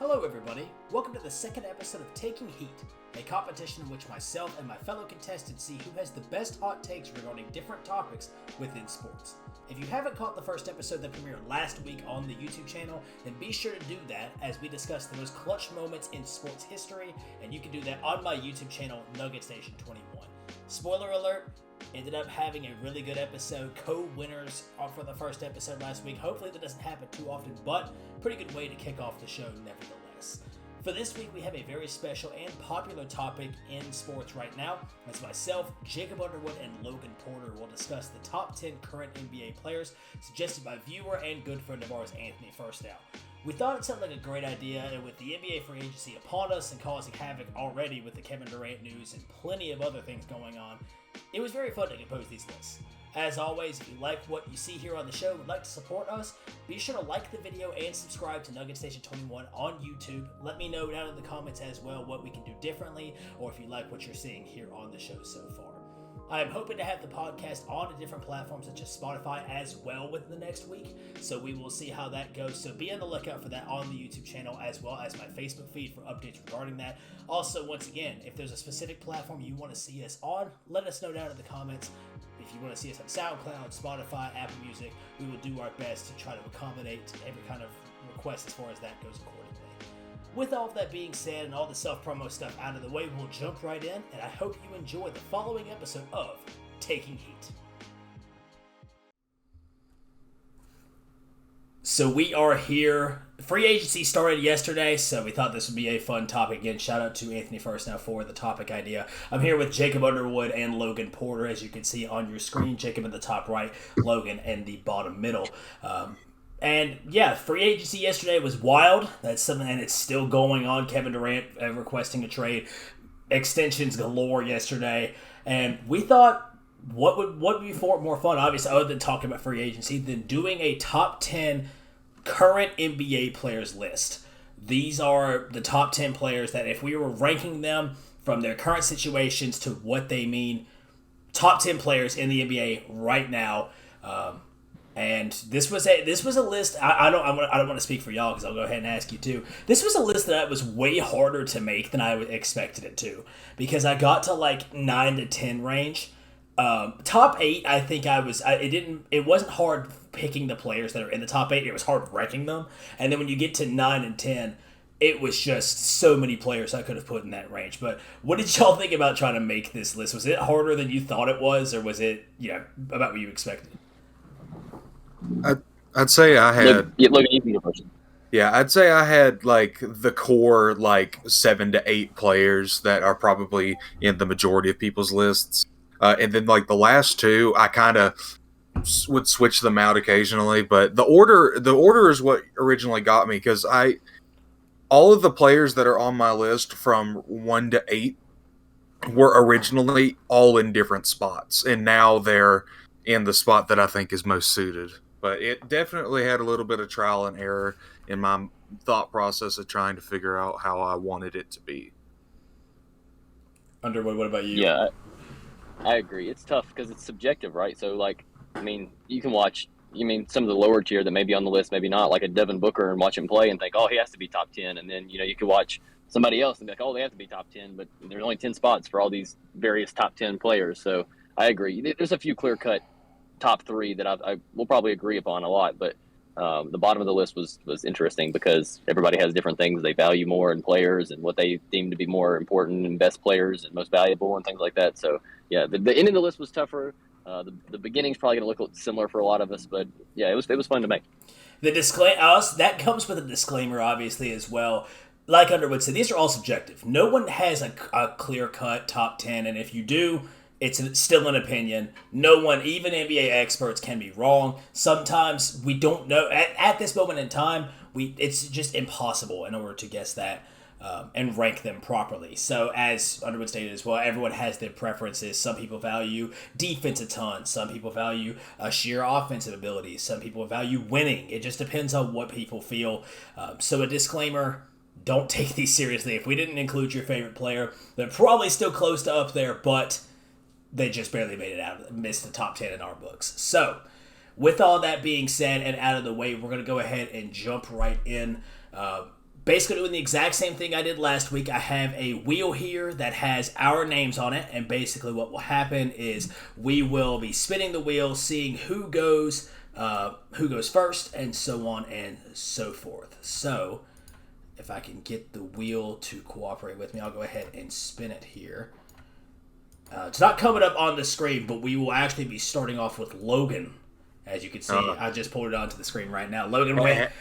Hello everybody, welcome to the second episode of Taking Heat, a competition in which myself and my fellow contestants see who has the best hot takes regarding different topics within sports. If you haven't caught the first episode that premiered last week on the YouTube channel, then be sure to do that as we discuss the most clutch moments in sports history, and you can do that on my YouTube channel, Nugget Station 21. Spoiler alert, ended up having a really good episode, co-winners for the first episode last week. Hopefully that doesn't happen too often, but pretty good way to kick off the show nevertheless. For this week, we have a very special and popular topic in sports right now. As myself, Jacob Underwood, and Logan Porter will discuss the top 10 current NBA players suggested by viewer and good friend of ours, Anthony Firstow. We thought it sounded like a great idea, and with the NBA free agency upon us and causing havoc already with the Kevin Durant news and plenty of other things going on, it was very fun to compose these lists. As always, if you like what you see here on the show and would like to support us, be sure to like the video and subscribe to Nugget Station 21 on YouTube. Let me know down in the comments as well what we can do differently, or if you like what you're seeing here on the show so far. I am hoping to have the podcast on a different platform such as Spotify as well within the next week, so we will see how that goes. So be on the lookout for that on the YouTube channel as well as my Facebook feed for updates regarding that. Also, once again, if there's a specific platform you want to see us on, let us know down in the comments. If you want to see us on SoundCloud, Spotify, Apple Music, we will do our best to try to accommodate every kind of request as far as that goes accordingly. With all of that being said and all the self-promo stuff out of the way, we'll jump right in, and I hope you enjoy the following episode of Taking Heat. So we are here. Free agency started yesterday, so we thought this would be a fun topic. Again, shout out to Anthony Firstow for the topic idea. I'm here with Jacob Underwood and Logan Porter, as you can see on your screen. Jacob in the top right, Logan in the bottom middle. And yeah, free agency yesterday was wild. That's something, and it's still going on. Kevin Durant requesting a trade, extensions galore yesterday, and we thought what would be more fun, obviously, other than talking about free agency, than doing a top 10 current NBA players list. These are the top 10 players that, if we were ranking them from their current situations to what they mean, top 10 players in the NBA right now. And this was a list. I don't want to speak for y'all because I'll go ahead and ask you too. This was a list that was way harder to make than I expected it to, because I got to like 9 to 10 range. Top 8, I think it wasn't hard picking the players that are in the top 8. It was hard ranking them. And then when you get to 9 and 10, it was just so many players I could have put in that range. But what did y'all think about trying to make this list? Was it harder than you thought it was, or was it about what you expected? I'd say I had. Logan, you can go first. Yeah, I'd say I had like the core 7 to 8 players that are probably in the majority of people's lists, and then like the last 2, I kind of would switch them out occasionally. But the order is what originally got me, because all of the players that are on my list from 1 to 8 were originally all in different spots, and now they're in the spot that I think is most suited. But it definitely had a little bit of trial and error in my thought process of trying to figure out how I wanted it to be. Underwood, what about you? Yeah, I agree. It's tough because it's subjective, right? So, you can watch, some of the lower tier that may be on the list, maybe not, like a Devin Booker, and watch him play and think, oh, he has to be top 10. And then, you could watch somebody else and be like, oh, they have to be top 10. But there's only 10 spots for all these various top 10 players. So I agree. There's a few clear-cut top 3 that I will probably agree upon a lot, but the bottom of the list was interesting because everybody has different things they value more in players and what they deem to be more important and best players and most valuable and things like that. So yeah, the end of the list was tougher. The beginning's probably going to look similar for a lot of us, but yeah, it was fun to make. The that comes with a disclaimer, obviously, as well. Like Underwood said, these are all subjective. No one has a clear-cut top 10, and if you do, it's still an opinion. No one, even NBA experts, can be wrong. Sometimes we don't know. At this moment in time, it's just impossible in order to guess that and rank them properly. So as Underwood stated as well, everyone has their preferences. Some people value defense a ton. Some people value sheer offensive ability. Some people value winning. It just depends on what people feel. So a disclaimer, don't take these seriously. If we didn't include your favorite player, they're probably still close to up there, but they just barely made it out, missed the top 10 in our books. So, with all that being said and out of the way, we're going to go ahead and jump right in. basically doing the exact same thing I did last week. I have a wheel here that has our names on it, and basically what will happen is we will be spinning the wheel, seeing who goes first, and so on and so forth. So if I can get the wheel to cooperate with me, I'll go ahead and spin it here. It's not coming up on the screen, but we will actually be starting off with Logan. As you can see, I just pulled it onto the screen right now. Logan went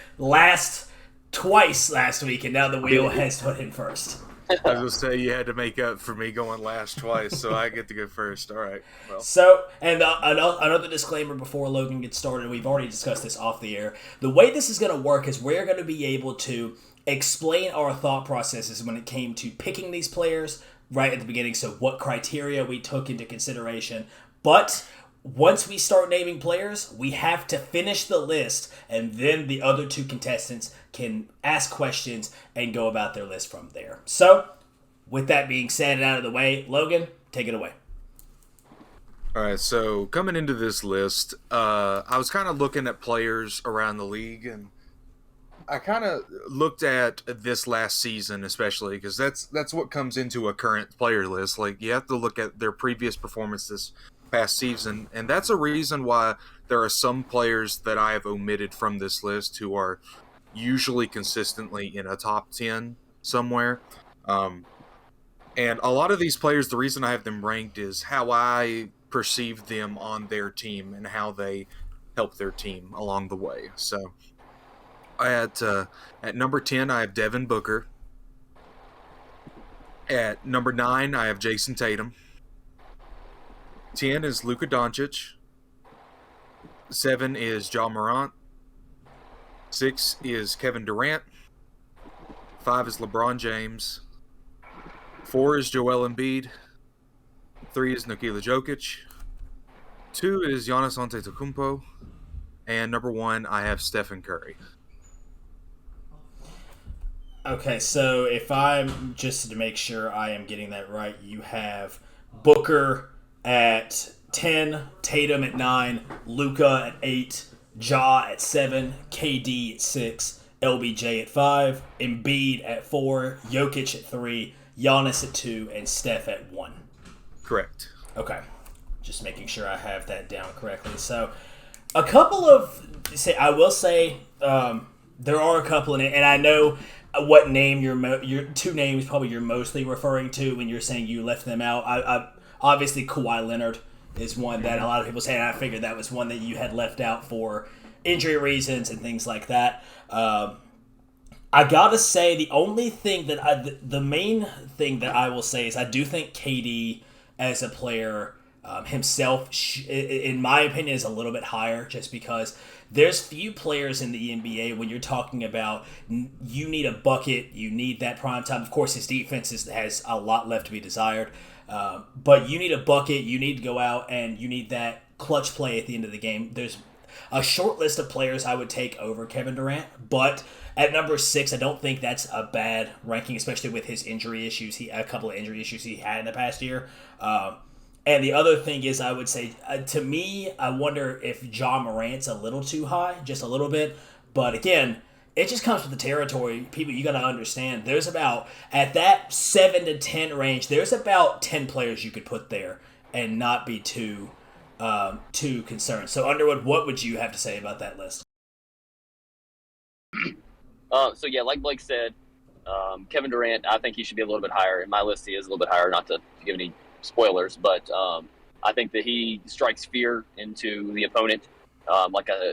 twice last week, and now the wheel has put him first. I was going to say you had to make up for me going last twice, so I get to go first. All right. Well. So, and another disclaimer before Logan gets started, we've already discussed this off the air. The way this is going to work is we're going to be able to explain our thought processes when it came to picking these players right at the beginning, so what criteria we took into consideration. But once we start naming players, we have to finish the list, and then the other two contestants can ask questions and go about their list from there. So, with that being said and out of the way, Logan, take it away. All right, so coming into this list, I was kind of looking at players around the league, and I kind of looked at this last season, especially because that's what comes into a current player list. Like, you have to look at their previous performances past season, and that's a reason why there are some players that I have omitted from this list who are usually consistently in a top 10 somewhere. And a lot of these players, the reason I have them ranked is how I perceive them on their team and how they help their team along the way. So at number 10, I have Devin Booker. At number 9, I have Jason Tatum. 10 is Luka Doncic. 7 is Ja Morant. 6 is Kevin Durant. 5 is LeBron James. 4 is Joel Embiid. 3 is Nikola Jokic. 2 is Giannis Antetokounmpo. And number 1, I have Stephen Curry. Okay, so if I'm, just to make sure I am getting that right, you have Booker at 10, Tatum at 9, Luka at 8, Ja at 7, KD at 6, LBJ at 5, Embiid at 4, Jokic at 3, Giannis at 2, and Steph at 1. Correct. Okay, just making sure I have that down correctly. So, a couple of, I will say, there are a couple in it, and I know what name your two names probably you're mostly referring to when you're saying you left them out. I obviously Kawhi Leonard is one that a lot of people say, and I figured that was one that you had left out for injury reasons and things like that. I gotta say the only thing that the main thing that I will say is I do think KD as a player himself, in my opinion, is a little bit higher just because there's few players in the NBA when you're talking about you need a bucket, you need that prime time. Of course, his defense has a lot left to be desired, but you need a bucket, you need to go out, and you need that clutch play at the end of the game. There's a short list of players I would take over Kevin Durant, but at number 6, I don't think that's a bad ranking, especially with his injury issues. A couple of injury issues he had in the past year. And the other thing is, I would say, to me, I wonder if Ja Morant's a little too high, just a little bit. But again, it just comes with the territory. People, you got to understand, there's about, at that 7 to 10 range, there's about 10 players you could put there and not be too concerned. So, Underwood, what would you have to say about that list? So, yeah, like Blake said, Kevin Durant, I think he should be a little bit higher. In my list, he is a little bit higher, not to give any spoilers, but I think that he strikes fear into the opponent.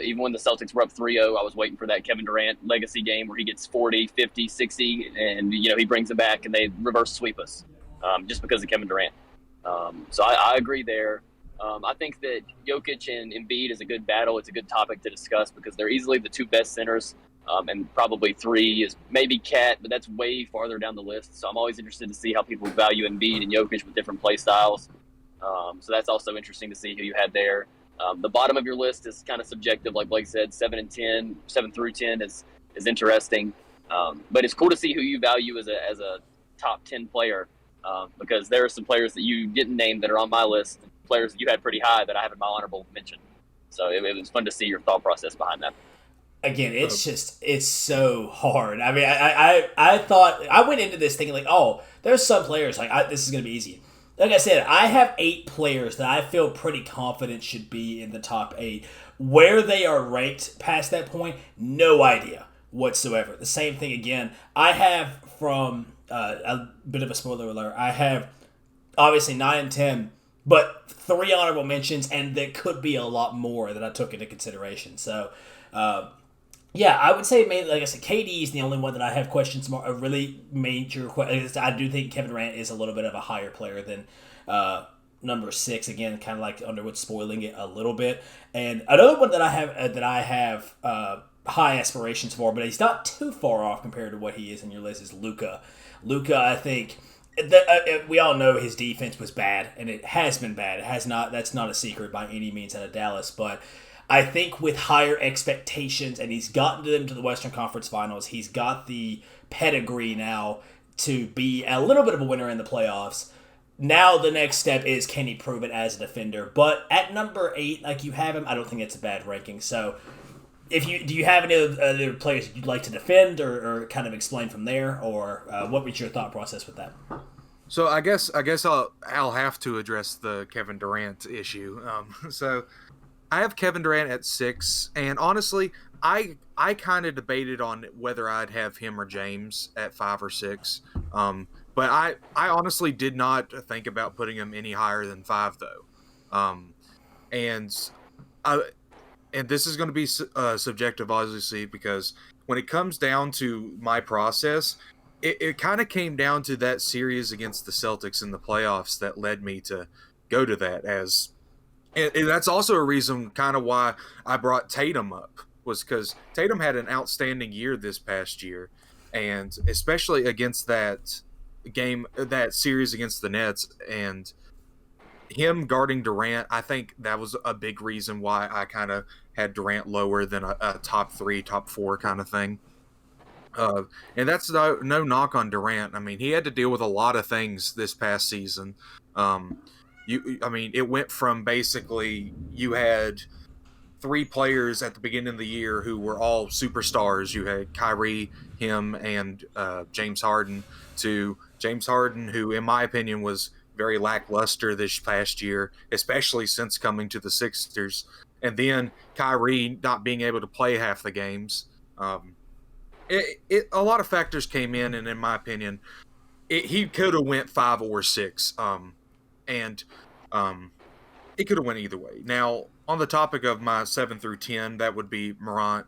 Even when the Celtics were up 3-0, I was waiting for that Kevin Durant legacy game where he gets 40, 50, 60, and he brings it back and they reverse sweep us just because of Kevin Durant. So I agree there. I think that Jokic and Embiid is a good battle. It's a good topic to discuss because they're easily the two best centers. And probably 3 is maybe Cat, but that's way farther down the list. So I'm always interested to see how people value Embiid and Jokic with different play styles. So that's also interesting to see who you had there. The bottom of your list is kind of subjective, like Blake said. 7 through 10 is interesting. But it's cool to see who you value as a top 10 player because there are some players that you didn't name that are on my list, players that you had pretty high that I have in my honorable mention. So it was fun to see your thought process behind that. again, it's so hard. I mean, I thought I went into this thinking like, oh, there's some players like this is gonna be easy. Like I said, I have 8 players that I feel pretty confident should be in the top 8. Where they are ranked past that point, no idea whatsoever. The same thing again. I have from a bit of a spoiler alert. I have obviously 9 and 10, but 3 honorable mentions, and there could be a lot more that I took into consideration. So. Yeah, I would say mainly, like I said, KD is the only one that I have questions more. A really major question. I do think Kevin Durant is a little bit of a higher player than number 6. Again, kind of like Underwood spoiling it a little bit. And another one that I have high aspirations for, but he's not too far off compared to what he is in your list, is Luka. Luka, I think. We all know his defense was bad, and it has been bad. It has not. That's not a secret by any means out of Dallas, but. I think with higher expectations, and he's gotten them to the Western Conference Finals, he's got the pedigree now to be a little bit of a winner in the playoffs. Now the next step is, can he prove it as a defender? But at number 8, like you have him, I don't think it's a bad ranking. So, do you have any other players that you'd like to defend, or kind of explain from there, or what was your thought process with that? So I guess I'll have to address the Kevin Durant issue. So. I have Kevin Durant at 6, and honestly, I kind of debated on whether I'd have him or James at 5 or 6. But I honestly did not think about putting him any higher than 5, though. And this is going to be subjective, obviously, because when it comes down to my process, it kind of came down to that series against the Celtics in the playoffs that led me to go to that as. And that's also a reason kind of why I brought Tatum up, was because Tatum had an outstanding year this past year, and especially against that series against the Nets, and him guarding Durant, I think that was a big reason why I kind of had Durant lower than a top 3, top 4 kind of thing. And that's no knock on Durant. I mean, he had to deal with a lot of things this past season. It went from basically you had 3 players at the beginning of the year who were all superstars. You had Kyrie, him, and James Harden, to James Harden, who, in my opinion, was very lackluster this past year, especially since coming to the Sixers. And then Kyrie not being able to play half the games. A lot of factors came in, and in my opinion, he could have went 5 or 6. And it could have went either way. Now, on the topic of my 7 through 10, that would be Morant,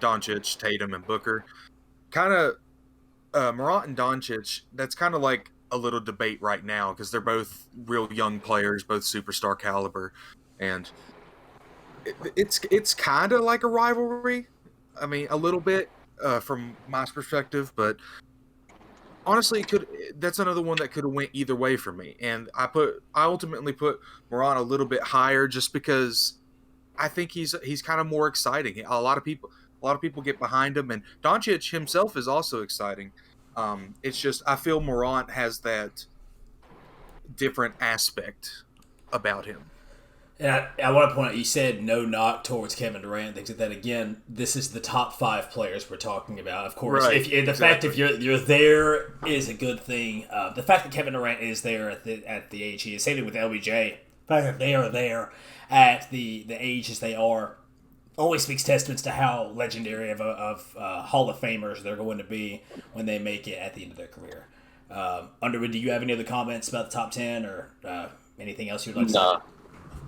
Doncic, Tatum, and Booker. Kind of, Morant and Doncic, that's kind of like a little debate right now because they're both real young players, both superstar caliber. And it's kind of like a rivalry. I mean, a little bit from my perspective, but honestly, that's another one that could have went either way for me. And I ultimately put Morant a little bit higher just because I think he's kind of more exciting. A lot of people get behind him, and Doncic himself is also exciting. It's just I feel Morant has that different aspect about him. And I want to point out, you said no knock towards Kevin Durant, things like that. Again, this is the top 5 players we're talking about. Of course, right, fact if you're there is a good thing. The fact that Kevin Durant is there at the age he is, same thing with LBJ. The fact that they are there at the age as they are always speaks testaments to how legendary of Hall of Famers they're going to be when they make it at the end of their career. Underwood, do you have any other comments about the top 10 or anything else you'd like to say?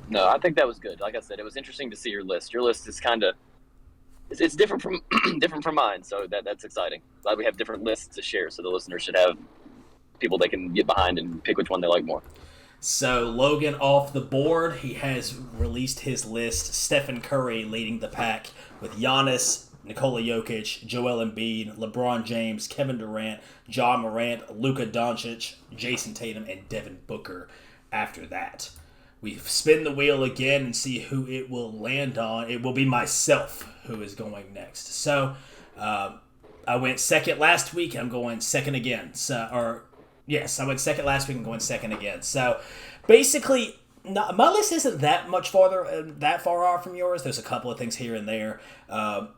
No, I think that was good. Like I said, it was interesting to see your list. Your list is kind of it's different from different from mine, so that's exciting. Glad we have different lists to share, so the listeners should have people they can get behind and pick which one they like more. So Logan off the board. He has released his list. Stephen Curry leading the pack with Giannis, Nikola Jokic, Joel Embiid, LeBron James, Kevin Durant, John Morant, Luka Doncic, Jason Tatum, and Devin Booker after that. We spin the wheel again and see who it will land on. It will be myself who is going next. So I went second last week. I'm going second again. I went second last week and going second again. So basically, No, my list isn't that much that far off from yours. There's a couple of things here and there. A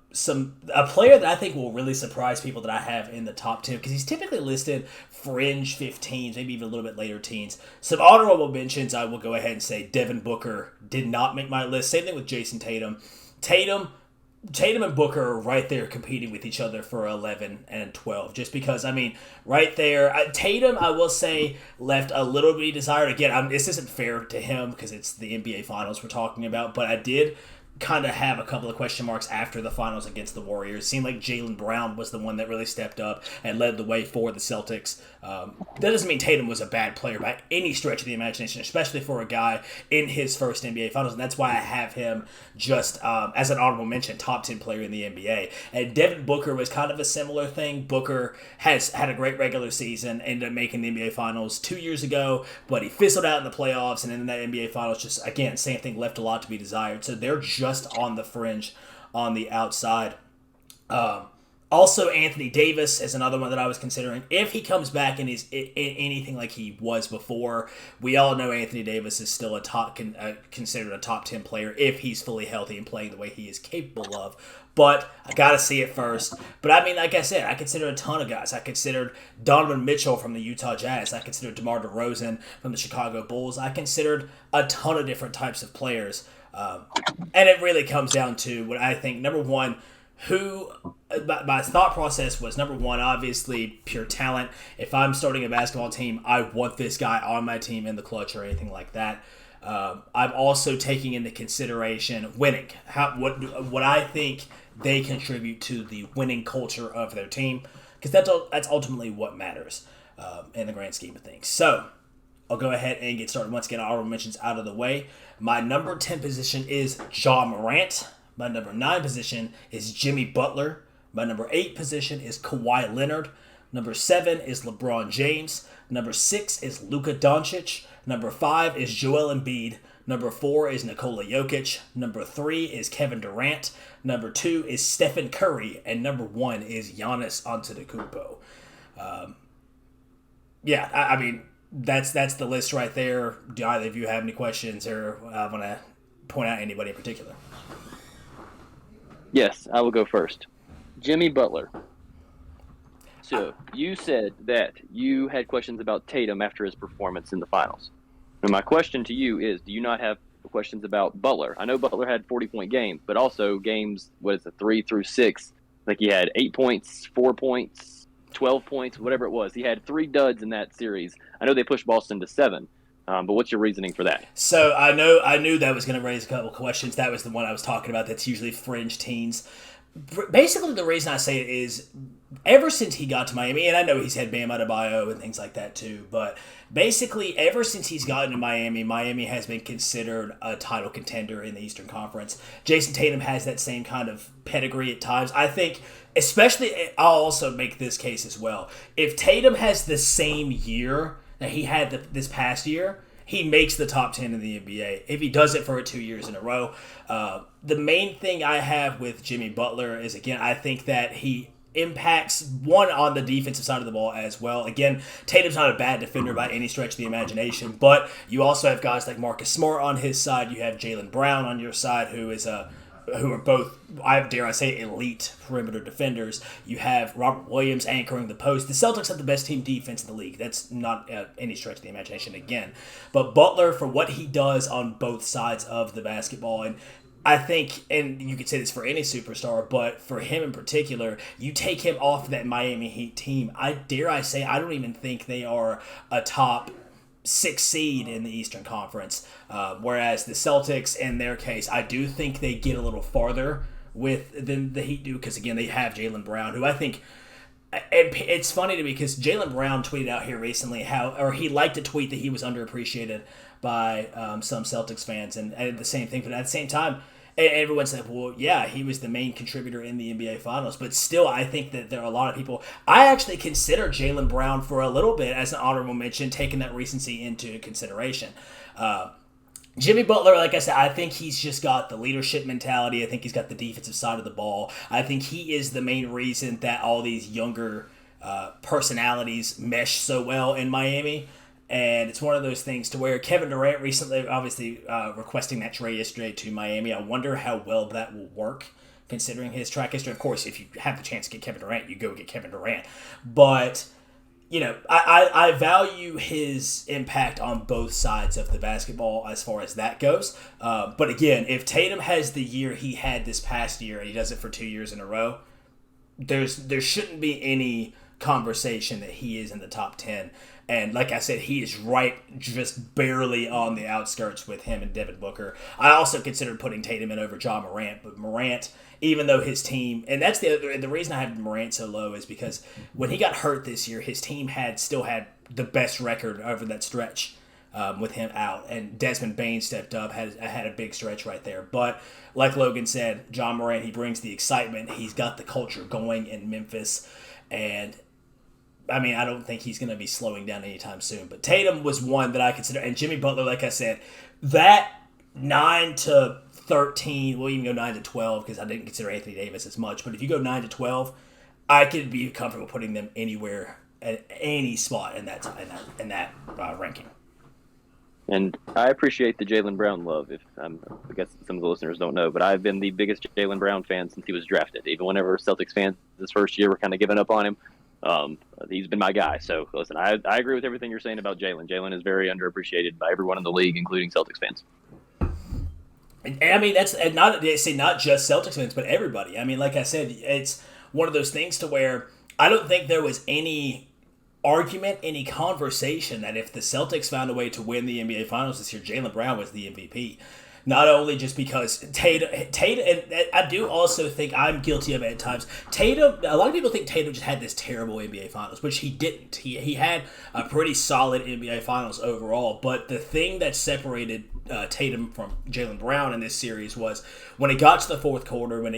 player that I think will really surprise people that I have in the top 10, because he's typically listed fringe 15s, maybe even a little bit later teens. Some honorable mentions, I will go ahead and say Devin Booker did not make my list. Same thing with Jason Tatum. Tatum and Booker are right there competing with each other for 11 and 12. Just because, I mean, right there, Tatum, I will say, left a little bit desired. Again, this isn't fair to him because it's the NBA Finals we're talking about, but I did kind of have a couple of question marks after the finals against the Warriors. It seemed like Jaylen Brown was the one that really stepped up and led the way for the Celtics. That doesn't mean Tatum was a bad player by any stretch of the imagination, especially for a guy in his first NBA Finals, and that's why I have him just as an honorable mention, top 10 player in the NBA. And Devin Booker was kind of a similar thing. Booker has had a great regular season, ended up making the NBA Finals 2 years ago, but he fizzled out in the playoffs, and in that NBA Finals, just, again, same thing, left a lot to be desired. So they're just on the fringe, on the outside. Also, Anthony Davis is another one that I was considering. If he comes back and is anything like he was before, we all know Anthony Davis is still considered a top 10 player if he's fully healthy and playing the way he is capable of. But I got to see it first. But I mean, like I said, I consider a ton of guys. I considered Donovan Mitchell from the Utah Jazz. I considered DeMar DeRozan from the Chicago Bulls. I considered a ton of different types of players. And it really comes down to what I think, number one, my thought process was, number one, obviously pure talent. If I'm starting a basketball team, I want this guy on my team in the clutch or anything like that. I'm also taking into consideration winning. What I think they contribute to the winning culture of their team, because that's ultimately what matters in the grand scheme of things. So I'll go ahead and get started. Once again, honorable mentions out of the way. My number 10 position is Ja Morant. My number 9 position is Jimmy Butler. My number 8 position is Kawhi Leonard. Number 7 is LeBron James. Number 6 is Luka Doncic. Number 5 is Joel Embiid. Number 4 is Nikola Jokic. Number 3 is Kevin Durant. Number 2 is Stephen Curry. And number 1 is Giannis Antetokounmpo. I mean, that's the list right there. Do either of you have any questions or want to point out anybody in particular? Yes, I will go first. Jimmy Butler. So you said that you had questions about Tatum after his performance in the finals. And my question to you is, do you not have questions about Butler? I know Butler had 40-point games, but also games, 3 through 6? Like he had 8 points, 4 points, 12 points, whatever it was. He had 3 duds in that series. I know they pushed Boston to 7. But what's your reasoning for that? So I knew that was going to raise a couple questions. That was the one I was talking about. That's usually fringe teens. Basically, the reason I say it is ever since he got to Miami, and I know he's had Bam Adebayo and things like that too, but basically ever since he's gotten to Miami, Miami has been considered a title contender in the Eastern Conference. Jason Tatum has that same kind of pedigree at times. I think, especially, I'll also make this case as well. If Tatum has the same year that he had this past year, he makes the top 10 in the NBA. If he does it for 2 years in a row. The main thing I have with Jimmy Butler is, again, I think that he impacts, one, on the defensive side of the ball as well. Again, Tatum's not a bad defender by any stretch of the imagination, but you also have guys like Marcus Smart on his side. You have Jaylen Brown on your side, who are both, dare I say, elite perimeter defenders. You have Robert Williams anchoring the post. The Celtics have the best team defense in the league. That's not any stretch of the imagination again. But Butler, for what he does on both sides of the basketball, and I think, and you could say this for any superstar, but for him in particular, you take him off that Miami Heat team, I don't even think they are a top 6 seed in the Eastern Conference. Whereas the Celtics, in their case, I do think they get a little farther than the Heat do, because again, they have Jaylen Brown, who I think, and it's funny to me because Jaylen Brown tweeted out here recently he liked to tweet that he was underappreciated by some Celtics fans, and the same thing, but at the same time, everyone said, well, yeah, he was the main contributor in the NBA Finals. But still, I think that there are a lot of people. I actually consider Jaylen Brown for a little bit as an honorable mention, taking that recency into consideration. Jimmy Butler, like I said, I think he's just got the leadership mentality. I think he's got the defensive side of the ball. I think he is the main reason that all these younger personalities mesh so well in Miami. And it's one of those things to where Kevin Durant recently, obviously, requesting that trade yesterday to Miami. I wonder how well that will work, considering his track history. Of course, if you have the chance to get Kevin Durant, you go get Kevin Durant. But, I value his impact on both sides of the basketball as far as that goes. But again, if Tatum has the year he had this past year, and he does it for 2 years in a row, there shouldn't be any conversation that he is in the top 10. And like I said, he is right just barely on the outskirts with him and Devin Booker. I also considered putting Tatum in over John Morant, but Morant, even though his team, and that's the reason I had Morant so low is because when he got hurt this year, his team still had the best record over that stretch with him out. And Desmond Bain stepped up, had a big stretch right there. But like Logan said, John Morant, he brings the excitement. He's got the culture going in Memphis. And I mean, I don't think he's going to be slowing down anytime soon. But Tatum was one that I consider. And Jimmy Butler, like I said, that 9 to 13, we'll even go 9 to 12 because I didn't consider Anthony Davis as much. But if you go 9 to 12, I could be comfortable putting them anywhere at any spot in that ranking. And I appreciate the Jaylen Brown love. I guess some of the listeners don't know, but I've been the biggest Jaylen Brown fan since he was drafted. Even whenever Celtics fans this first year were kind of giving up on him, he's been my guy. So listen, I agree with everything you're saying about Jaylen. Jaylen is very underappreciated by everyone in the league, including Celtics fans. And I mean, that's not just Celtics fans, but everybody. I mean, like I said, it's one of those things to where I don't think there was any argument, any conversation that if the Celtics found a way to win the NBA Finals this year, Jaylen Brown was the MVP. Not only just because Tatum, and I do also think I'm guilty of it at times. Tatum, a lot of people think Tatum just had this terrible NBA Finals, which he didn't. He had a pretty solid NBA Finals overall, but the thing that separated Tatum from Jaylen Brown in this series was when it got to the fourth quarter, when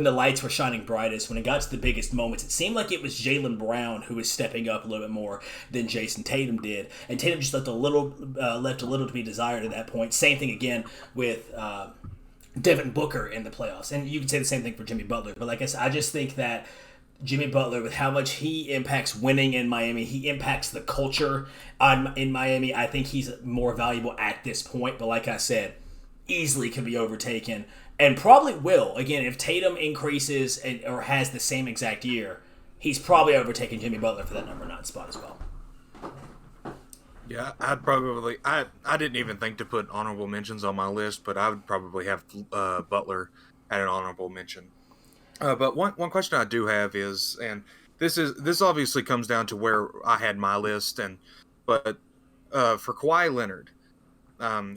the lights were shining brightest, when it got to the biggest moments, it seemed like it was Jaylen Brown who was stepping up a little bit more than Jason Tatum did, and Tatum just left a little to be desired at that point. Same thing again with Devin Booker in the playoffs, and you can say the same thing for Jimmy Butler. But like I said, I just think that Jimmy Butler, with how much he impacts winning in Miami, he impacts the culture in Miami. I think he's more valuable at this point. But like I said, easily can be overtaken, and probably will. Again, if Tatum increases or has the same exact year, he's probably overtaking Jimmy Butler for that number 9 spot as well. Yeah, I didn't even think to put honorable mentions on my list, but I would probably have Butler at an honorable mention. But one question I do have is, and this obviously comes down to where I had my list, but for Kawhi Leonard,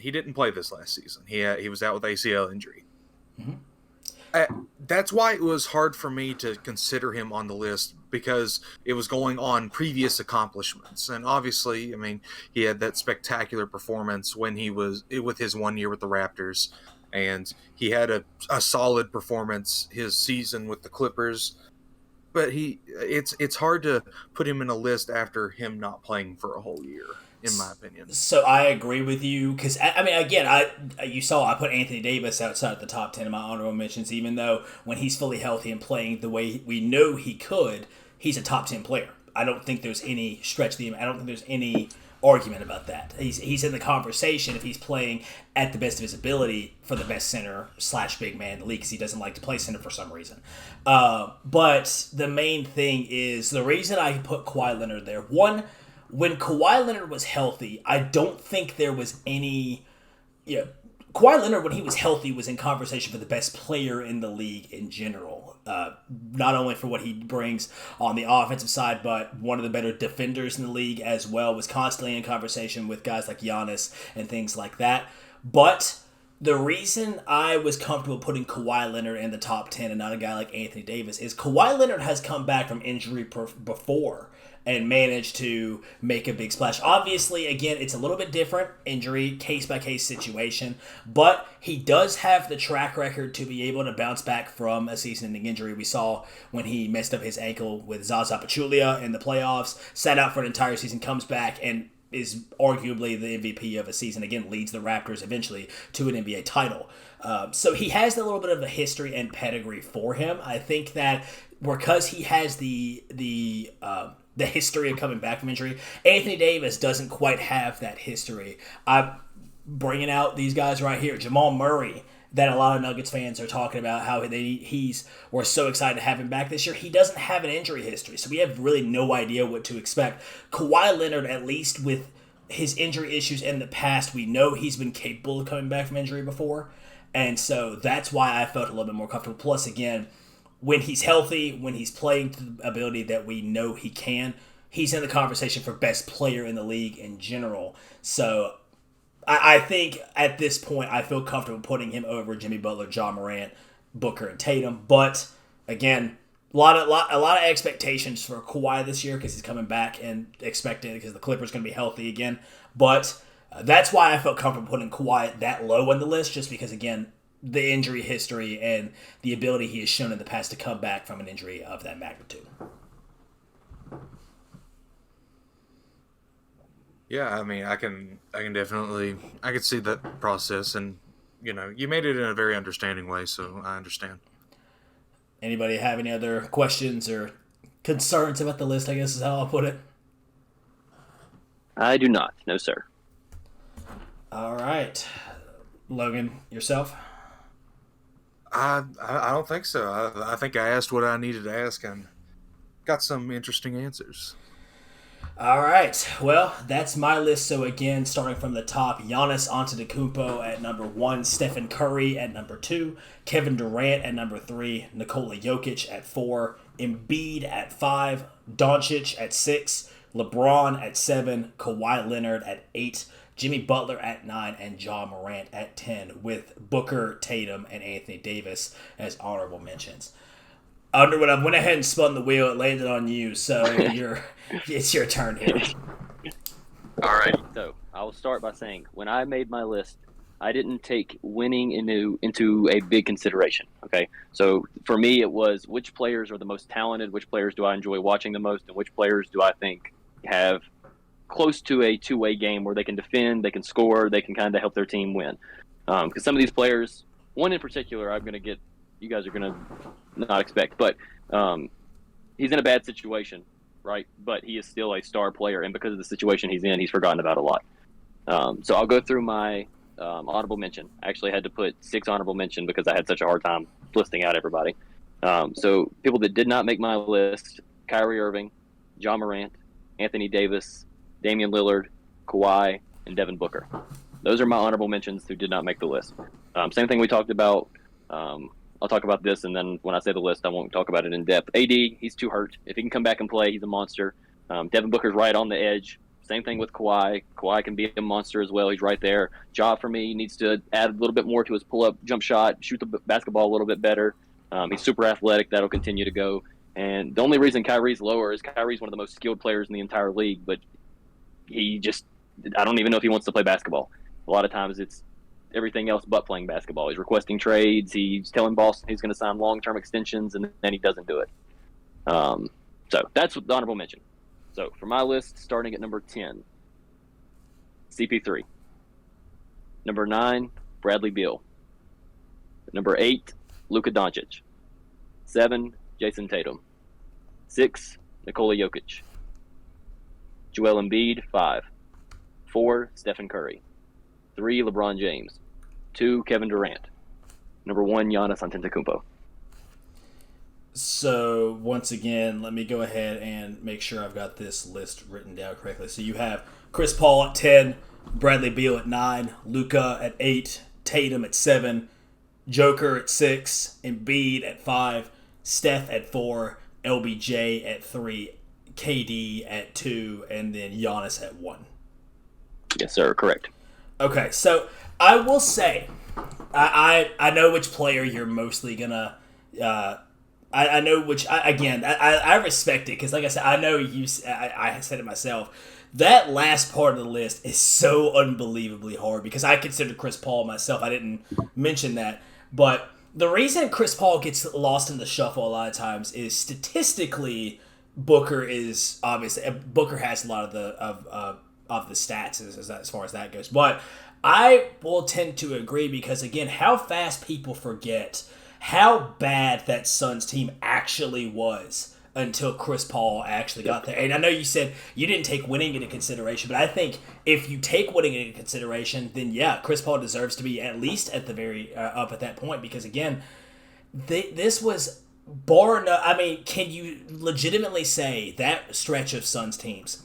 he didn't play this last season. He was out with ACL injury. Mm-hmm. That's why it was hard for me to consider him on the list, because it was going on previous accomplishments. And obviously, I mean, he had that spectacular performance when he was with his 1 year with the Raptors, and he had a solid performance his season with the Clippers. But it's hard to put him in a list after him not playing for a whole year, in my opinion. So I agree with you, because I mean, again, you saw I put Anthony Davis outside of the top 10 in my honorable mentions, even though when he's fully healthy and playing the way we know he could, he's a top 10 player. I don't think there's any I don't think there's any argument about that. He's in the conversation if he's playing at the best of his ability for the best center / big man in the league, because he doesn't like to play center for some reason. But the main thing is, the reason I put Kawhi Leonard there, one, when Kawhi Leonard was healthy, I don't think there was any... Kawhi Leonard, when he was healthy, was in conversation for the best player in the league in general. Not only for what he brings on the offensive side, but one of the better defenders in the league as well. Was constantly in conversation with guys like Giannis and things like that. But the reason I was comfortable putting Kawhi Leonard in the top 10 and not a guy like Anthony Davis is Kawhi Leonard has come back from injury before and managed to make a big splash. Obviously, again, it's a little bit different, injury, case-by-case situation, but he does have the track record to be able to bounce back from a season-ending injury. We saw when he messed up his ankle with Zaza Pachulia in the playoffs, sat out for an entire season, comes back, and is arguably the MVP of a season. Again, leads the Raptors eventually to an NBA title. So he has a little bit of a history and pedigree for him. I think that because he has the the history of coming back from injury. Anthony Davis doesn't quite have that history. I'm bringing out these guys right here. Jamal Murray, that a lot of Nuggets fans are talking about how we're so excited to have him back this year. He doesn't have an injury history, so we have really no idea what to expect. Kawhi Leonard, at least with his injury issues in the past, we know he's been capable of coming back from injury before, and so that's why I felt a little bit more comfortable. Plus, again, when he's healthy, when he's playing to the ability that we know he can, he's in the conversation for best player in the league in general. So I think at this point I feel comfortable putting him over Jimmy Butler, Ja Morant, Booker, and Tatum. But again, a lot of expectations for Kawhi this year because he's coming back and expecting because the Clippers going to be healthy again. But that's why I felt comfortable putting Kawhi that low on the list, just because again the injury history and the ability he has shown in the past to come back from an injury of that magnitude. Yeah, I mean, I can definitely see that process, and you made it in a very understanding way, so I understand. Anybody have any other questions or concerns about the list? I guess is how I'll put it. I do not. No, sir. All right, Logan, yourself. I don't think so. I think I asked what I needed to ask and got some interesting answers. All right, well, that's my list. So again, starting from the top, Giannis Antetokounmpo at number 1, Stephen Curry at number 2, Kevin Durant at number 3, Nikola Jokic at 4, Embiid at 5, Doncic at 6, LeBron at 7, Kawhi Leonard at 8, Jimmy Butler at 9, and Ja Morant at 10, with Booker, Tatum, and Anthony Davis as honorable mentions. Underwood, I went ahead and spun the wheel. It landed on you, so it's your turn here. All right. So I will start by saying, when I made my list, I didn't take winning into a big consideration. Okay. So for me, it was which players are the most talented, which players do I enjoy watching the most, and which players do I think have close to a two-way game where they can defend, they can score, they can kind of help their team win. Because some of these players, one in particular, you guys are going to not expect, but he's in a bad situation, right? But he is still a star player, and because of the situation he's in, he's forgotten about a lot. So I'll go through my honorable mention. I actually had to put 6 honorable mention because I had such a hard time listing out everybody. So people that did not make my list: Kyrie Irving, Ja Morant, Anthony Davis, Damian Lillard, Kawhi, and Devin Booker. Those are my honorable mentions who did not make the list. Same thing we talked about. I'll talk about this, and then when I say the list, I won't talk about it in depth. AD, he's too hurt. If he can come back and play, he's a monster. Devin Booker's right on the edge. Same thing with Kawhi. Kawhi can be a monster as well. He's right there. Ja, for me, needs to add a little bit more to his pull-up jump shot, shoot the basketball a little bit better. He's super athletic. That'll continue to go. And the only reason Kyrie's lower is Kyrie's one of the most skilled players in the entire league, but I don't even know if he wants to play basketball. A lot of times it's everything else but playing basketball. He's requesting trades. He's telling Boston he's going to sign long-term extensions, and then he doesn't do it. So that's the honorable mention. So for my list, starting at number 10, CP3. Number 9, Bradley Beal. Number 8, Luka Doncic. 7, Jason Tatum. 6, Nikola Jokic. Joel Embiid, 5. 4, Stephen Curry. 3, LeBron James. 2, Kevin Durant. Number 1, Giannis Antetokounmpo. So, once again, let me go ahead and make sure I've got this list written down correctly. So, you have Chris Paul at 10, Bradley Beal at 9, Luka at 8, Tatum at 7, Joker at 6, Embiid at 5, Steph at 4, LBJ at 3, KD at 2, and then Giannis at 1. Yes, sir. Correct. Okay, so I will say, I know which player you're mostly gonna. I know which. I respect it because, like I said, I know you. I said it myself. That last part of the list is so unbelievably hard because I consider Chris Paul myself. I didn't mention that, but the reason Chris Paul gets lost in the shuffle a lot of times is statistically, Booker has a lot of the stats as far as that goes. But I will tend to agree because, again, how fast people forget how bad that Suns team actually was until Chris Paul actually got there. And I know you said you didn't take winning into consideration, but I think if you take winning into consideration, then yeah, Chris Paul deserves to be at least at the very up at that point, because again, this was I mean, can you legitimately say that stretch of Suns teams,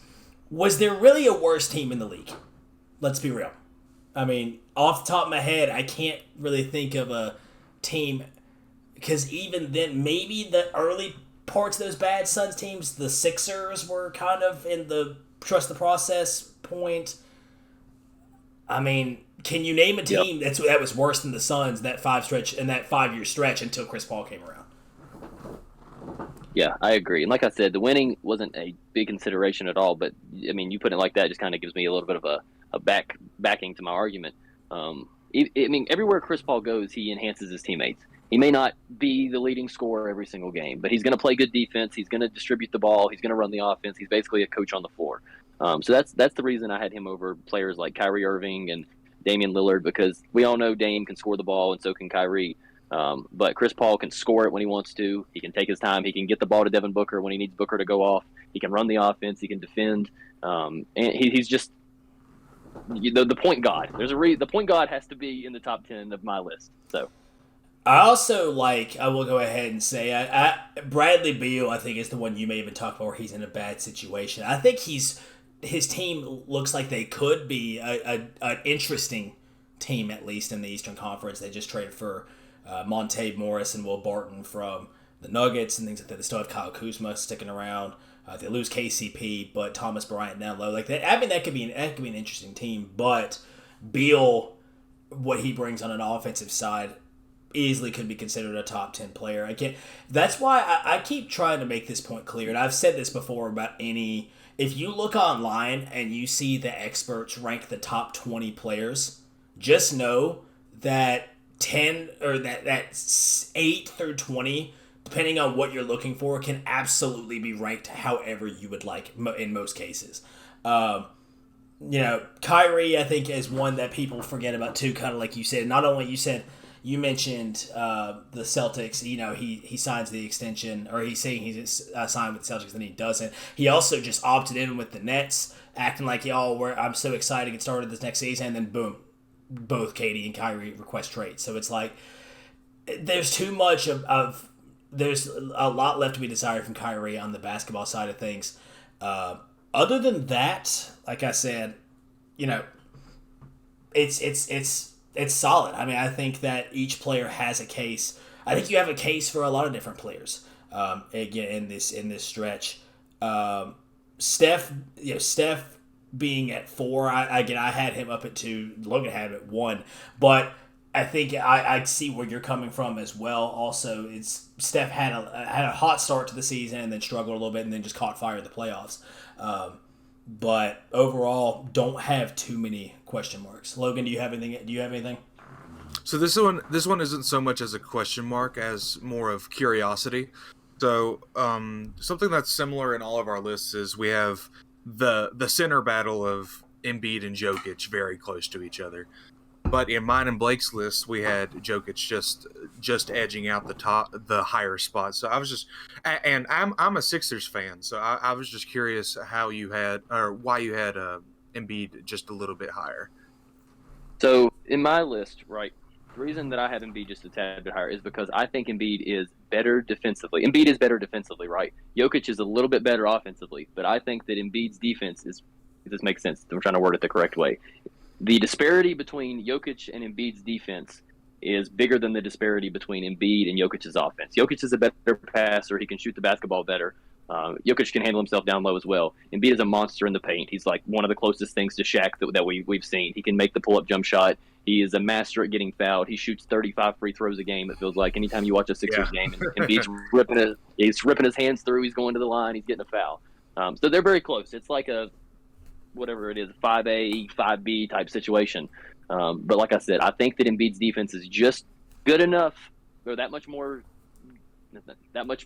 was there really a worse team in the league? Let's be real. I mean, off the top of my head, I can't really think of a team, because even then, maybe the early parts of those bad Suns teams, the Sixers were kind of in the trust the process point. I mean, can you name a team that was worse than the Suns that 5-year stretch until Chris Paul came around? Yeah, I agree. And like I said, the winning wasn't a big consideration at all. But I mean, you put it like that, just kind of gives me a little bit of a backing to my argument. I mean, everywhere Chris Paul goes, he enhances his teammates. He may not be the leading scorer every single game, but he's going to play good defense. He's going to distribute the ball. He's going to run the offense. He's basically a coach on the floor. So that's the reason I had him over players like Kyrie Irving and Damian Lillard, because we all know Dame can score the ball and so can Kyrie. But Chris Paul can score it when he wants to. He can take his time. He can get the ball to Devin Booker when he needs Booker to go off. He can run the offense. He can defend. And he's just the point guard. The point guard has to be in the top 10 of my list. So I also I will go ahead and say, Bradley Beal, I think, is the one you may even talk about where he's in a bad situation. I think his team looks like they could be an interesting team, at least in the Eastern Conference. They just traded for Monte Morris and Will Barton from the Nuggets and things like that. They still have Kyle Kuzma sticking around. They lose KCP, but Thomas Bryant down low. Like that, I mean, that could be an interesting team. But Beal, what he brings on an offensive side, easily could be considered a top 10 player. That's why I keep trying to make this point clear, and I've said this before about if you look online and you see the experts rank the top 20 players, just know that 10 or that 8 through 20, depending on what you're looking for, can absolutely be ranked however you would like in most cases. Kyrie, I think, is one that people forget about too, kind of like you said. Not only you mentioned the Celtics, he signs the extension, or he's saying he's signed with the Celtics, then he doesn't. He also just opted in with the Nets, acting like, I'm so excited to get started this next season, and then boom, both Katie and Kyrie request trades. So it's like there's too much there's a lot left to be desired from Kyrie on the basketball side of things. Other than that, like I said, it's solid. I mean, I think that each player has a case. I think you have a case for a lot of different players. Again, in this stretch, Steph being at 4. I had him up at 2. Logan had him at 1, but I think I see where you're coming from as well. Also, it's Steph had a hot start to the season and then struggled a little bit and then just caught fire in the playoffs. But overall, don't have too many question marks. Logan, do you have anything? So this one isn't so much as a question mark as more of curiosity. So something that's similar in all of our lists is we have the center battle of Embiid and Jokic very close to each other. But in mine and Blake's list, we had Jokic just edging out the higher spot. So I was just, and I'm a Sixers fan, so I was just curious how you had, or why you had Embiid just a little bit higher. So in my list, right, the reason that I have Embiid just a tad bit higher is because I think Embiid is better defensively. Embiid is better defensively, right? Jokic is a little bit better offensively, but I think that Embiid's defense is, if this makes sense, I'm trying to word it the correct way. The disparity between Jokic and Embiid's defense is bigger than the disparity between Embiid and Jokic's offense. Jokic is a better passer. He can shoot the basketball better. Jokic can handle himself down low as well. Embiid is a monster in the paint. He's like one of the closest things to Shaq that we've seen. He can make the pull-up jump shot. He is a master at getting fouled. He shoots 35 free throws a game, it feels like. Anytime you watch a Sixers game, and Embiid's ripping his hands through. He's going to the line. He's getting a foul. So they're very close. It's like a whatever it is, 5A, 5B type situation. But like I said, I think that Embiid's defense is just good enough, or that much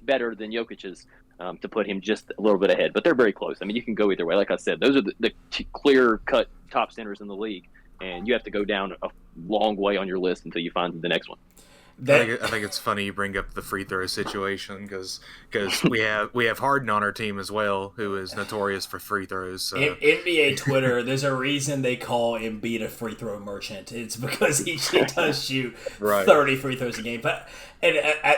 better than Jokic's to put him just a little bit ahead. But they're very close. I mean, you can go either way. Like I said, those are the clear-cut top centers in the league, and you have to go down a long way on your list until you find the next one. I think it's funny you bring up the free throw situation because we have Harden on our team as well, who is notorious for free throws. So. NBA Twitter, there's a reason they call Embiid a free throw merchant. It's because he does shoot 30 free throws a game. But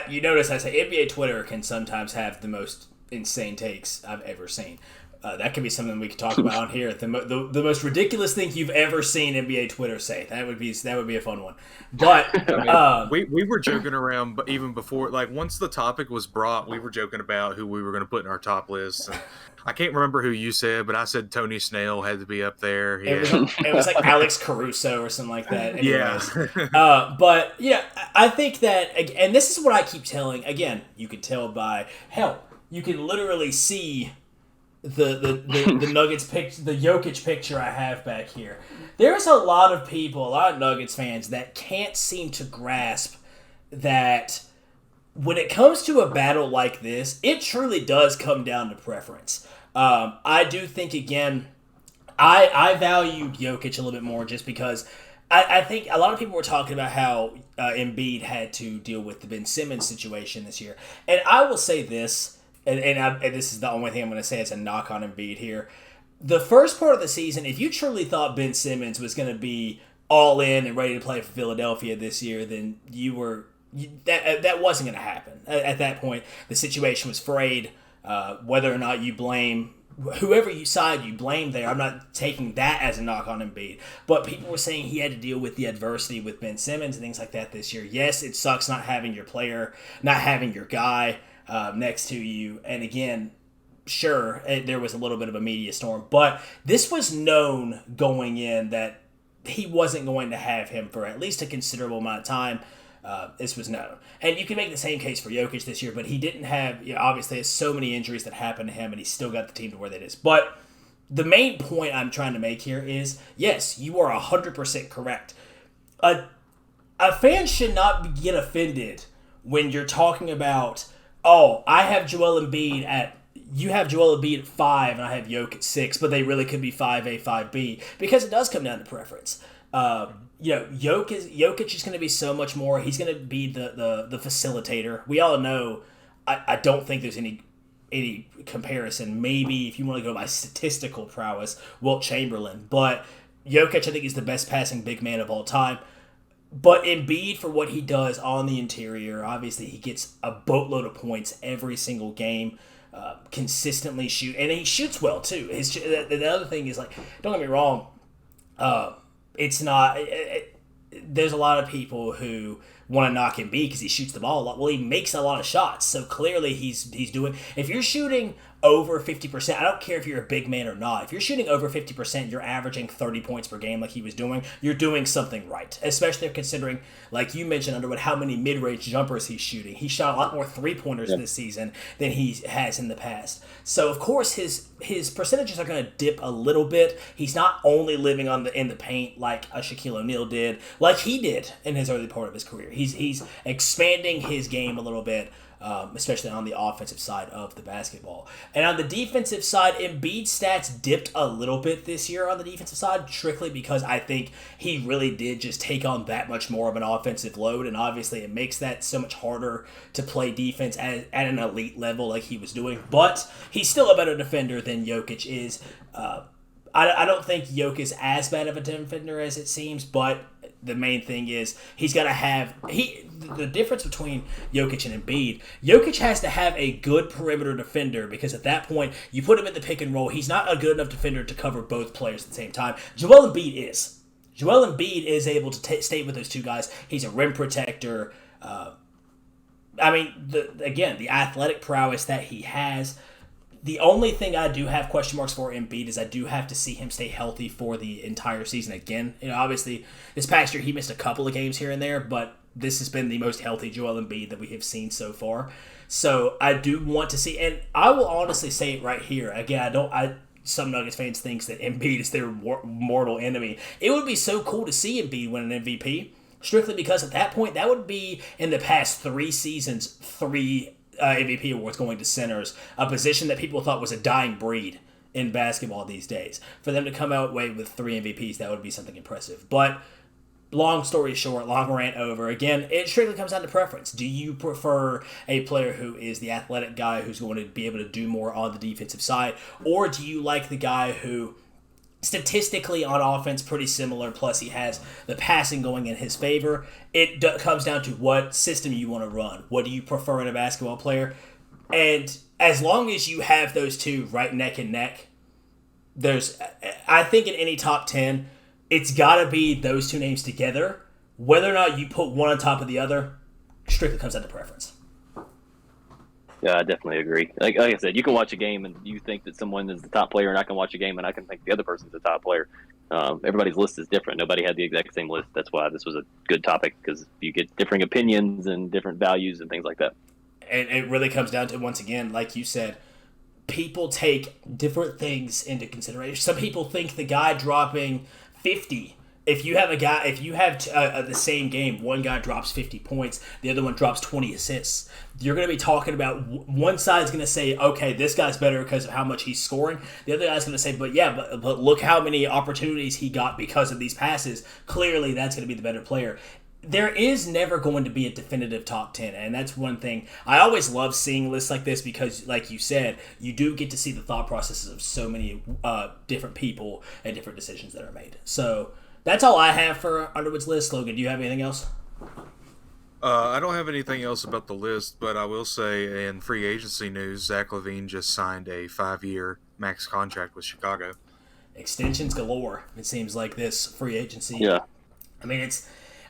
you notice I say NBA Twitter can sometimes have the most insane takes I've ever seen. That could be something we could talk about on here. The most ridiculous thing you've ever seen NBA Twitter say. That would be a fun one. But we were joking around, but even before, like once the topic was brought, we were joking about who we were going to put in our top list. And I can't remember who you said, but I said Tony Snell had to be up there. It was like Alex Caruso or something like that. Anyways. Yeah. But yeah, I think that, and this is what I keep telling. Again, you can tell by you can literally see the Nuggets picture, the Jokic picture I have back here. There's a lot of Nuggets fans that can't seem to grasp that when it comes to a battle like this, it truly does come down to preference. I do think, again, I value Jokic a little bit more just because I think a lot of people were talking about how Embiid had to deal with the Ben Simmons situation this year. And I will say this, and this is the only thing I'm going to say as a knock on Embiid here. The first part of the season, if you truly thought Ben Simmons was going to be all in and ready to play for Philadelphia this year, then that wasn't going to happen. At that point, the situation was frayed. Whether or not you blame whoever you blame there, I'm not taking that as a knock on Embiid. But people were saying he had to deal with the adversity with Ben Simmons and things like that this year. Yes, it sucks not having your player, not having your guy next to you. And again, sure, there was a little bit of a media storm, but this was known going in that he wasn't going to have him for at least a considerable amount of time. This was known. And you can make the same case for Jokic this year, but he didn't have, obviously, there's so many injuries that happened to him, and he still got the team to where that is. But the main point I'm trying to make here is, yes, you are 100% correct. A fan should not get offended when you're talking about, oh, I have Joel Embiid you have Joel Embiid at 5 and I have Jokic at 6, but they really could be 5A, 5B, because it does come down to preference. Jokic is going to be so much more. He's going to be the facilitator. We all know. I don't think there's any comparison. Maybe if you want to go by statistical prowess, Wilt Chamberlain. But Jokic, I think, is the best passing big man of all time. But Embiid, for what he does on the interior, obviously he gets a boatload of points every single game. Consistently shoot, and he shoots well too. The other thing is, like, don't get me wrong. It's not. There's a lot of people who want to knock Embiid because he shoots the ball a lot. Well, he makes a lot of shots, so clearly he's doing. If you're shooting over 50%, I don't care if you're a big man or not. If you're shooting over 50%, you're averaging 30 points per game like he was doing. You're doing something right, especially considering, like you mentioned, Underwood, how many mid-range jumpers he's shooting. He shot a lot more three-pointers this season than he has in the past. So, of course, his percentages are going to dip a little bit. He's not only living in the paint like a Shaquille O'Neal did, like he did in his early part of his career. He's expanding his game a little bit. Especially on the offensive side of the basketball. And on the defensive side, Embiid's stats dipped a little bit this year on the defensive side, strictly because I think he really did just take on that much more of an offensive load, and obviously it makes that so much harder to play defense at an elite level like he was doing. But he's still a better defender than Jokic is. I don't think Jokic is as bad of a defender as it seems, but the main thing is he's got to have the difference between Jokic and Embiid. Jokic has to have a good perimeter defender because at that point you put him in the pick and roll. He's not a good enough defender to cover both players at the same time. Joel Embiid is. Joel Embiid is able to stay with those two guys. He's a rim protector. The athletic prowess that he has. The only thing I do have question marks for Embiid is I do have to see him stay healthy for the entire season again. Obviously, this past year he missed a couple of games here and there, but this has been the most healthy Joel Embiid that we have seen so far. So I do want to see, and I will honestly say it right here. Again, some Nuggets fans think that Embiid is their mortal enemy. It would be so cool to see Embiid win an MVP, strictly because at that point, that would be in the past 3 seasons, 3 MVP awards going to centers, a position that people thought was a dying breed in basketball these days. For them to come out with 3 MVPs, that would be something impressive. But long story short, long rant over. Again, it strictly comes down to preference. Do you prefer a player who is the athletic guy who's going to be able to do more on the defensive side, or do you like the guy who statistically on offense pretty similar, plus he has the passing going in his favor? It comes down to what system you want to run. What do you prefer in a basketball player? And as long as you have those two right neck and neck, I think in any top 10, it's got to be those two names together. Whether or not you put one on top of the other strictly comes down to preference. Yeah, I definitely agree. Like I said, you can watch a game and you think that someone is the top player, and I can watch a game and I can think the other person's the top player. Everybody's list is different. Nobody had the exact same list. That's why this was a good topic, because you get differing opinions and different values and things like that. And it really comes down to, once again, like you said, people take different things into consideration. Some people think the guy dropping 50. If you have the same game, one guy drops 50 points, the other one drops 20 assists, you're going to be talking about, one side's going to say, okay, this guy's better because of how much he's scoring. The other guy's going to say, but look how many opportunities he got because of these passes. Clearly, that's going to be the better player. There is never going to be a definitive top 10, and that's one thing. I always love seeing lists like this because, like you said, you do get to see the thought processes of so many different people and different decisions that are made. So that's all I have for Underwood's list. Logan, do you have anything else? I don't have anything else about the list, but I will say in free agency news, Zach LaVine just signed a 5-year max contract with Chicago. Extensions galore, it seems like, this free agency. Yeah. I mean,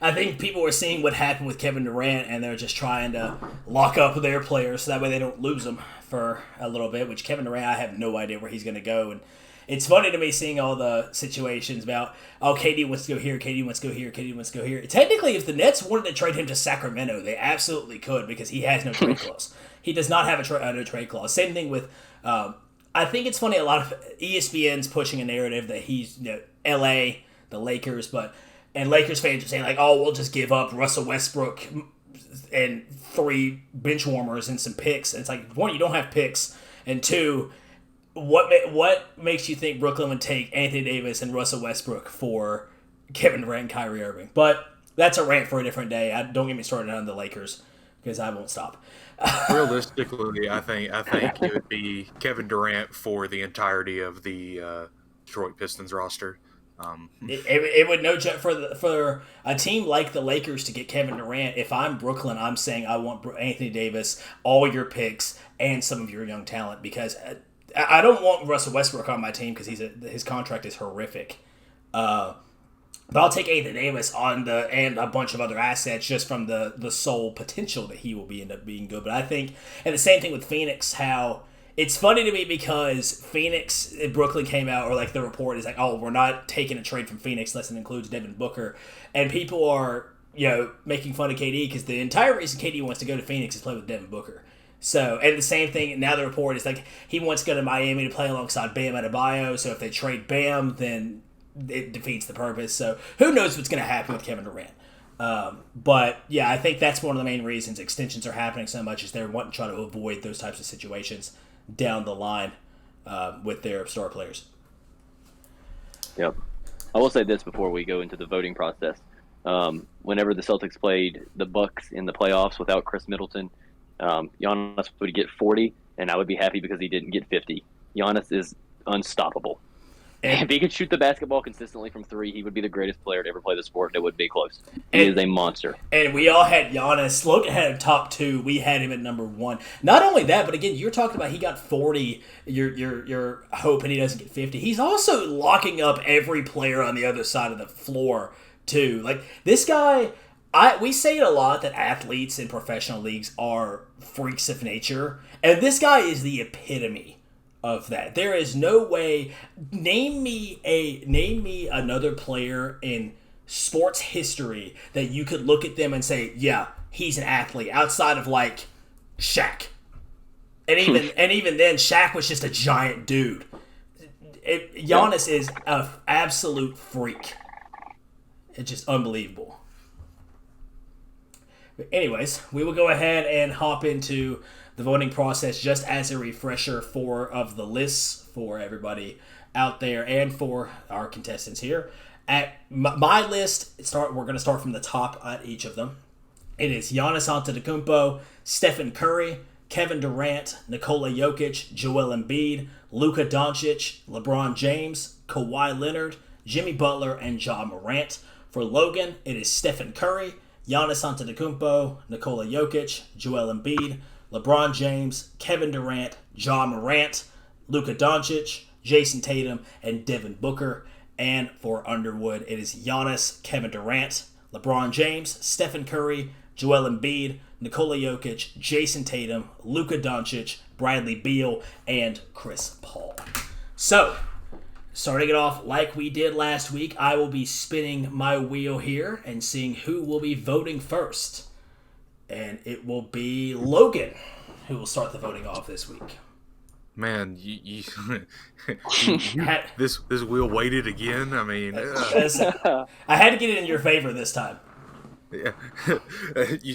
I think people are seeing what happened with Kevin Durant, and they're just trying to lock up their players so that way they don't lose them for a little bit, which Kevin Durant, I have no idea where he's going to go. And it's funny to me seeing all the situations about, KD wants to go here, KD wants to go here, KD wants to go here. Technically, if the Nets wanted to trade him to Sacramento, they absolutely could, because he has no trade clause. He does not have a no trade clause. Same thing with, I think it's funny, a lot of ESPN's pushing a narrative that he's, LA, the Lakers, and Lakers fans are saying, like, we'll just give up Russell Westbrook and 3 bench warmers and some picks. And it's like, 1, you don't have picks, and 2, what makes you think Brooklyn would take Anthony Davis and Russell Westbrook for Kevin Durant and Kyrie Irving? But that's a rant for a different day. Don't get me started on the Lakers, because I won't stop. Realistically, I think it would be Kevin Durant for the entirety of the Detroit Pistons roster. It would no joke for a team like the Lakers to get Kevin Durant. If I'm Brooklyn, I'm saying I want Anthony Davis, all your picks, and some of your young talent, because I don't want Russell Westbrook on my team because his contract is horrific. But I'll take Anthony Davis and a bunch of other assets just from the sole potential that he will end up being good. But I think, and the same thing with Phoenix, how it's funny to me because Brooklyn came out, or like the report is like, we're not taking a trade from Phoenix unless it includes Devin Booker. And people are, making fun of KD because the entire reason KD wants to go to Phoenix is play with Devin Booker. So, and the same thing, now the report is like he wants to go to Miami to play alongside Bam Adebayo. So if they trade Bam, then it defeats the purpose. So who knows what's going to happen with Kevin Durant. But yeah, I think that's one of the main reasons extensions are happening so much, is they're wanting to try to avoid those types of situations down the line with their star players. Yep. I will say this before we go into the voting process. Whenever the Celtics played the Bucks in the playoffs without Chris Middleton, Giannis would get 40, and I would be happy because he didn't get 50. Giannis is unstoppable. And if he could shoot the basketball consistently from 3, he would be the greatest player to ever play the sport, and it would be close. He is a monster. And we all had Giannis. Logan had him top 2. We had him at number 1. Not only that, but again, you're talking about he got 40. You're hoping he doesn't get 50. He's also locking up every player on the other side of the floor, too. Like, this guy, we say it a lot that athletes in professional leagues are freaks of nature, and this guy is the epitome of that. There is no way. Name me another player in sports history that you could look at them and say, yeah, he's an athlete, outside of like Shaq. And even then, Shaq was just a giant dude. Giannis is an absolute freak. It's just unbelievable. But anyways, we will go ahead and hop into the voting process just as a refresher of the lists for everybody out there and for our contestants here. At my list, we're going to start from the top at each of them. It is Giannis Antetokounmpo, Stephen Curry, Kevin Durant, Nikola Jokic, Joel Embiid, Luka Doncic, LeBron James, Kawhi Leonard, Jimmy Butler, and Ja Morant. For Logan, it is Stephen Curry, Giannis Antetokounmpo, Nikola Jokic, Joel Embiid, LeBron James, Kevin Durant, Ja Morant, Luka Doncic, Jason Tatum, and Devin Booker. And for Underwood, it is Giannis, Kevin Durant, LeBron James, Stephen Curry, Joel Embiid, Nikola Jokic, Jason Tatum, Luka Doncic, Bradley Beal, and Chris Paul. So, starting it off like we did last week, I will be spinning my wheel here and seeing who will be voting first. And it will be Logan who will start the voting off this week. Man, this wheel weighted again. I mean, I had to get it in your favor this time. Yeah, you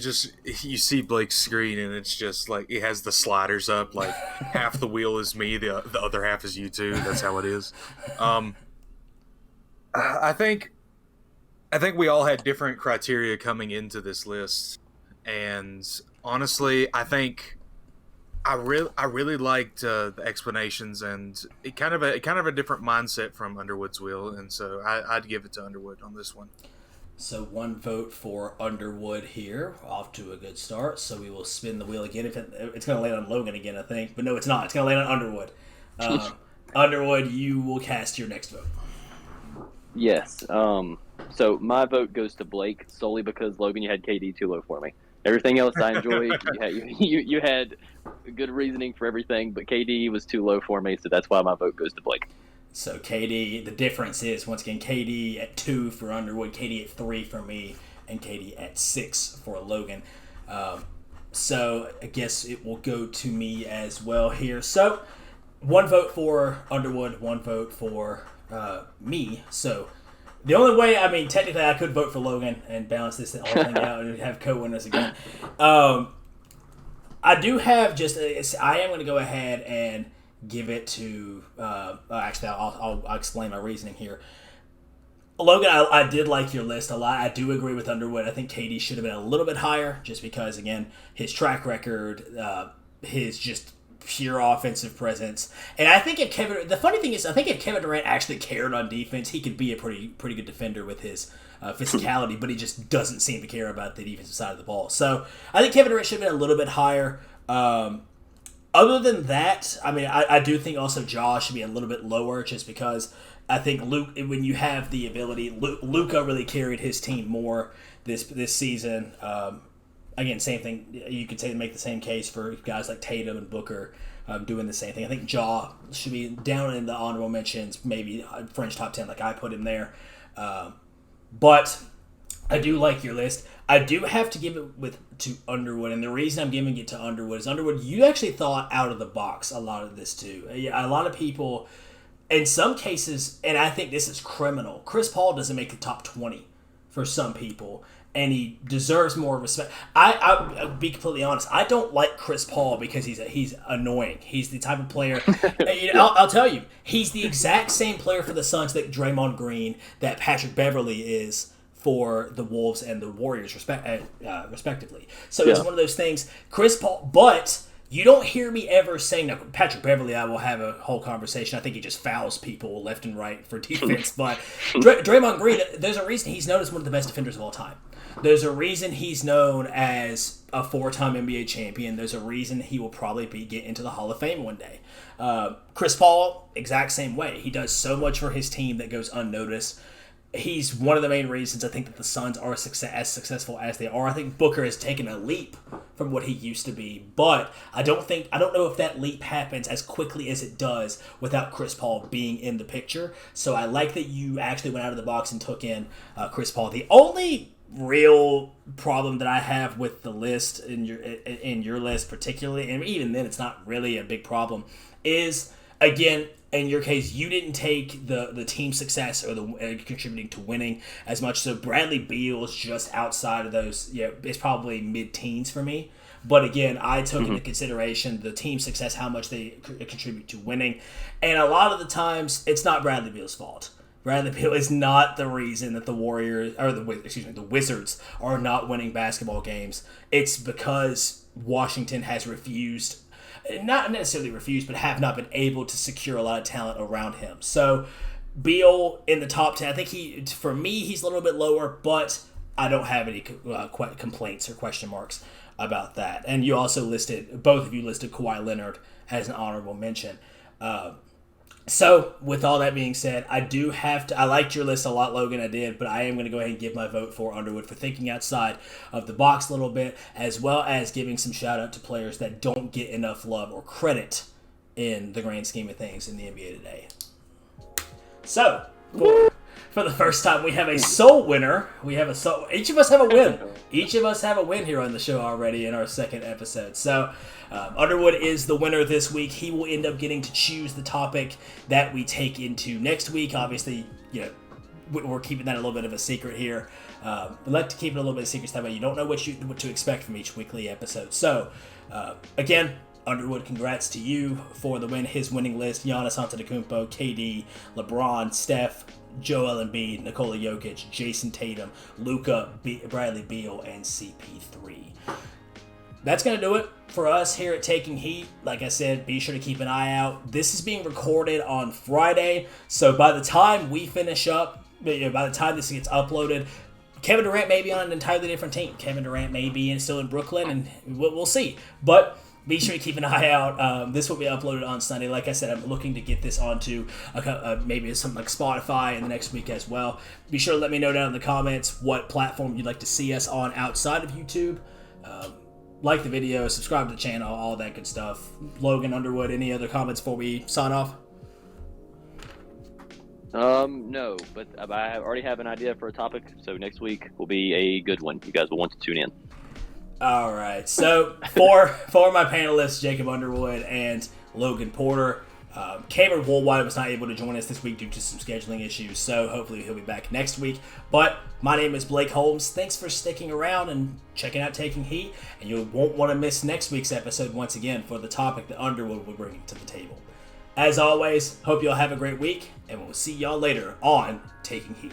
see Blake's screen and it's just like it has the sliders up. Like half the wheel is me, the other half is you two. That's how it is. I think we all had different criteria coming into this list, and honestly, I think I really liked the explanations and it kind of a different mindset from Underwood's wheel, and so I'd give it to Underwood on this one. So one vote for Underwood here, off to a good start. So we will spin the wheel again. It's going to land on Logan again, I think. But no, it's not. It's going to land on Underwood. Underwood, you will cast your next vote. Yes. So my vote goes to Blake solely because, Logan, you had KD too low for me. Everything else I enjoyed. You had good reasoning for everything, but KD was too low for me, so that's why my vote goes to Blake. So KD, the difference is, once again, KD at 2 for Underwood, KD at 3 for me, and KD at 6 for Logan. So I guess it will go to me as well here. So one vote for Underwood, one vote for me. So the only way, I mean, technically I could vote for Logan and balance this whole thing out and have co-winners again. I do have I am going to go ahead and give it to actually I'll explain my reasoning here. Logan, I did like your list a lot. I do agree with Underwood. I think KD should have been a little bit higher just because, again, his track record, his just pure offensive presence. And I think the funny thing is, I think if Kevin Durant actually cared on defense, he could be a pretty good defender with his physicality, but he just doesn't seem to care about the defensive side of the ball. So I think Kevin Durant should have been a little bit higher. Other than that, I mean, I do think also Josh should be a little bit lower just because I think Luke, when you have the ability, Luka really carried his team more this season. Again, same thing. You could make the same case for guys like Tatum and Booker doing the same thing. I think Ja should be down in the honorable mentions, maybe French top 10 like I put him there. But I do like your list. I do have to give it to Underwood, and the reason I'm giving it to Underwood is Underwood, you actually thought out of the box a lot of this too. A lot of people, in some cases, and I think this is criminal, Chris Paul doesn't make the top 20 for some people, and he deserves more respect. I'll be completely honest, I don't like Chris Paul because he's annoying. He's the type of player, I'll tell you, he's the exact same player for the Suns that Draymond Green, that Patrick Beverley is for the Wolves and the Warriors, respectively. So it's one of those things, Chris Paul, but you don't hear me ever saying, now Patrick Beverley, I will have a whole conversation. I think he just fouls people left and right for defense. But Draymond Green, there's a reason he's known as one of the best defenders of all time. There's a reason he's known as a 4-time NBA champion. There's a reason he will probably get into the Hall of Fame one day. Chris Paul, exact same way. He does so much for his team that goes unnoticed. He's one of the main reasons I think that the Suns are as successful as they are. I think Booker has taken a leap from what he used to be, but I don't know if that leap happens as quickly as it does without Chris Paul being in the picture. So I like that you actually went out of the box and took in Chris Paul. The only real problem that I have with the list in your list particularly, and even then it's not really a big problem, is again, in your case, you didn't take the team success or the contributing to winning as much. So Bradley Beal is just outside of those. It's probably mid-teens for me. But again, I took into consideration the team success, how much they contribute to winning. And a lot of the times, it's not Bradley Beal's fault. Bradley Beal is not the reason that the Wizards are not winning basketball games. It's because Washington has refused, not necessarily refused, but have not been able to secure a lot of talent around him. So Beal in the top 10, I think for me, he's a little bit lower, but I don't have any complaints or question marks about that. And you also both of you listed Kawhi Leonard as an honorable mention. So, with all that being said, I liked your list a lot, Logan, I did, but I am going to go ahead and give my vote for Underwood for thinking outside of the box a little bit, as well as giving some shout out to players that don't get enough love or credit in the grand scheme of things in the NBA today. So, for the first time, we have a sole winner. Each of us have a win. Each of us have a win here on the show already in our second episode. So, Underwood is the winner this week. He will end up getting to choose the topic that we take into next week. Obviously, we're keeping that a little bit of a secret here. We like to keep it a little bit of a secret so that way you don't know what to expect from each weekly episode. So, again, Underwood, congrats to you for the win. His winning list: Giannis Antetokounmpo, KD, LeBron, Steph, Joel Embiid, Nikola Jokic, Jason Tatum, Luka, Bradley Beal, and CP3. That's going to do it for us here at Taking Heat. Like I said, be sure to keep an eye out. This is being recorded on Friday, so by the time we finish up, by the time this gets uploaded, Kevin Durant may be on an entirely different team. Kevin Durant may be still in Brooklyn, and we'll see. But be sure to keep an eye out. This will be uploaded on Sunday. Like I said, I'm looking to get this onto maybe something like Spotify in the next week as well. Be sure to let me know down in the comments what platform you'd like to see us on outside of YouTube. Like the video, subscribe to the channel, all that good stuff. Logan, Underwood, any other comments before we sign off? No, but I already have an idea for a topic, so next week will be a good one. You guys will want to tune in. All right, so for my panelists, Jacob Underwood and Logan Porter, Cameron Woolwhite was not able to join us this week due to some scheduling issues, so hopefully he'll be back next week. But my name is Blake Holmes. Thanks for sticking around and checking out Taking Heat, and you won't want to miss next week's episode once again for the topic that Underwood will bring to the table. As always, hope you all have a great week, and we'll see y'all later on Taking Heat.